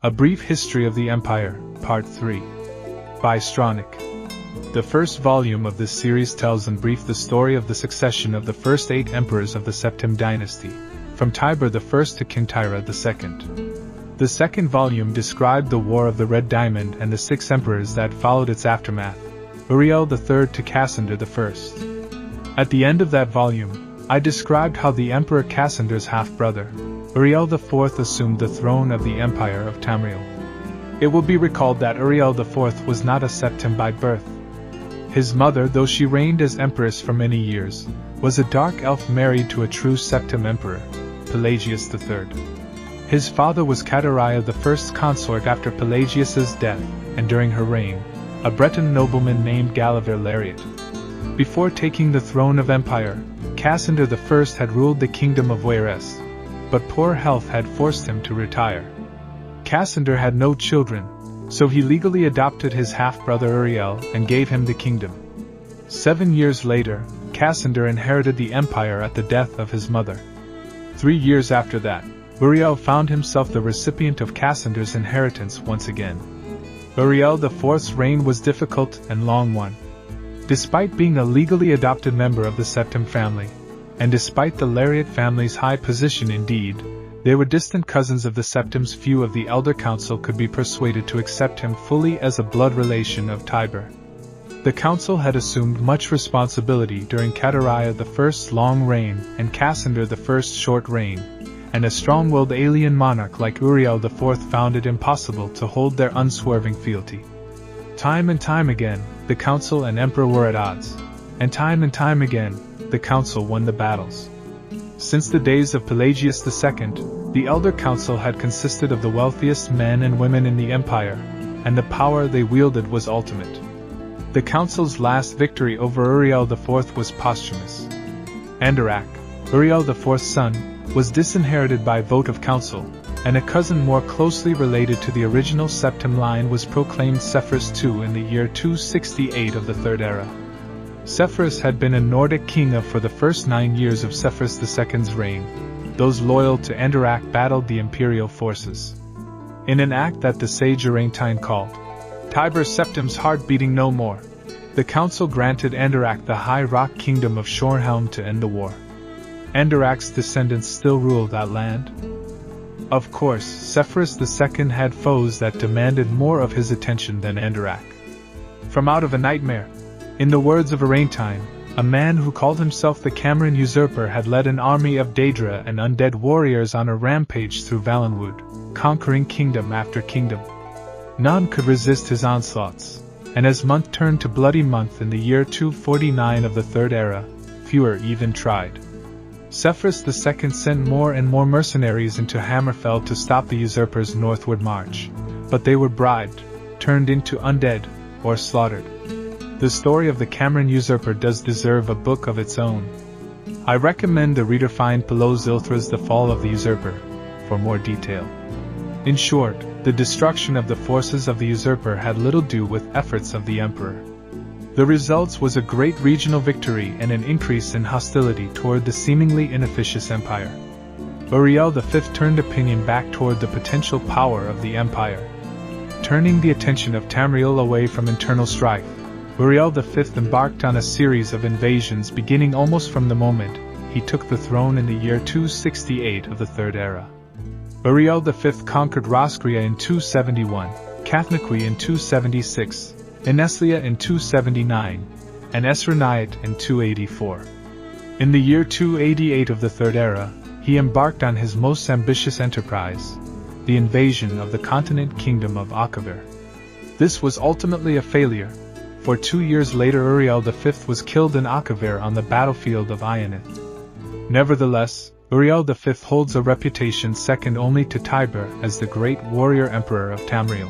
A Brief History of the Empire, Part 3. By Stronach. The first volume of this series tells in brief the story of the succession of the first 8 emperors of the Septim dynasty, from Tiber I to King Tyra II. The second volume described the War of the Red Diamond and the 6 emperors that followed its aftermath, Uriel III to Cassander I. At the end of that volume, I described how the Emperor Cassander's half-brother, Uriel IV, assumed the throne of the Empire of Tamriel. It will be recalled that Uriel IV was not a Septim by birth. His mother, though she reigned as empress for many years, was a dark elf married to a true Septim emperor, Pelagius III. His father was Catariah, the first consort after Pelagius's death, and during her reign, a Breton nobleman named Galaver Lariat. Before taking the throne of empire, Cassander I had ruled the kingdom of Wares, but poor health had forced him to retire. Cassander had no children, so he legally adopted his half-brother Uriel and gave him the kingdom. 7 years later, Cassander inherited the empire at the death of his mother. 3 years after that, Uriel found himself the recipient of Cassander's inheritance once again. Uriel IV's reign was difficult and long one. Despite being a legally adopted member of the Septim family, and despite the Lariat family's high position indeed, they were distant cousins of the Septims. Few of the elder council could be persuaded to accept him fully as a blood relation of Tiber. The council had assumed much responsibility during Catariah I's long reign and Cassander I's short reign, and a strong-willed alien monarch like Uriel IV found it impossible to hold their unswerving fealty. Time and time again, the council and emperor were at odds, and time again, the council won the battles. Since the days of Pelagius II, the elder council had consisted of the wealthiest men and women in the empire, and the power they wielded was ultimate. The council's last victory over Uriel IV was posthumous. Andorak, Uriel IV's son, was disinherited by vote of council, and a cousin more closely related to the original Septim line was proclaimed Sepphoris II in the year 268 of the Third Era. Sepphoris had been a Nordic king for the first 9 years of Sepphoris II's reign. Those loyal to Andorak battled the imperial forces. In an act that the sage Arantine called Tiber Septim's heart beating no more, the council granted Andorak the high rock kingdom of Shornhelm to end the war. Andorak's descendants still ruled that land. Of course, Sepphoris II had foes that demanded more of his attention than Andorak. From out of a nightmare, in the words of Arantine, a man who called himself the Cameron usurper had led an army of Daedra and undead warriors on a rampage through Valenwood, conquering kingdom after kingdom. None could resist his onslaughts, and as month turned to bloody month in the year 249 of the Third Era, fewer even tried. Sepphoris II sent more and more mercenaries into Hammerfell to stop the usurper's northward march, but they were bribed, turned into undead, or slaughtered. The story of the Cameron usurper does deserve a book of its own. I recommend the reader find Pelot's Ilthras The Fall of the Usurper, for more detail. In short, the destruction of the forces of the usurper had little to do with efforts of the emperor. The results was a great regional victory and an increase in hostility toward the seemingly inefficacious empire. Uriel V turned opinion back toward the potential power of the empire. Turning the attention of Tamriel away from internal strife, Uriel V embarked on a series of invasions beginning almost from the moment he took the throne in the year 268 of the Third Era. Uriel V conquered Roscrea in 271, Cathnaqui in 276, Ineslia in 279, and Esraniot in 284. In the year 288 of the Third Era, he embarked on his most ambitious enterprise, the invasion of the continent kingdom of Akavir. This was ultimately a failure, for 2 years later Uriel V was killed in Akavir on the battlefield of Ionith. Nevertheless, Uriel V holds a reputation second only to Tiber as the great warrior emperor of Tamriel.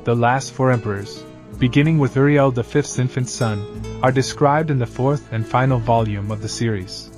The last 4 emperors, beginning with Uriel V's infant son, are described in the 4th and final volume of the series.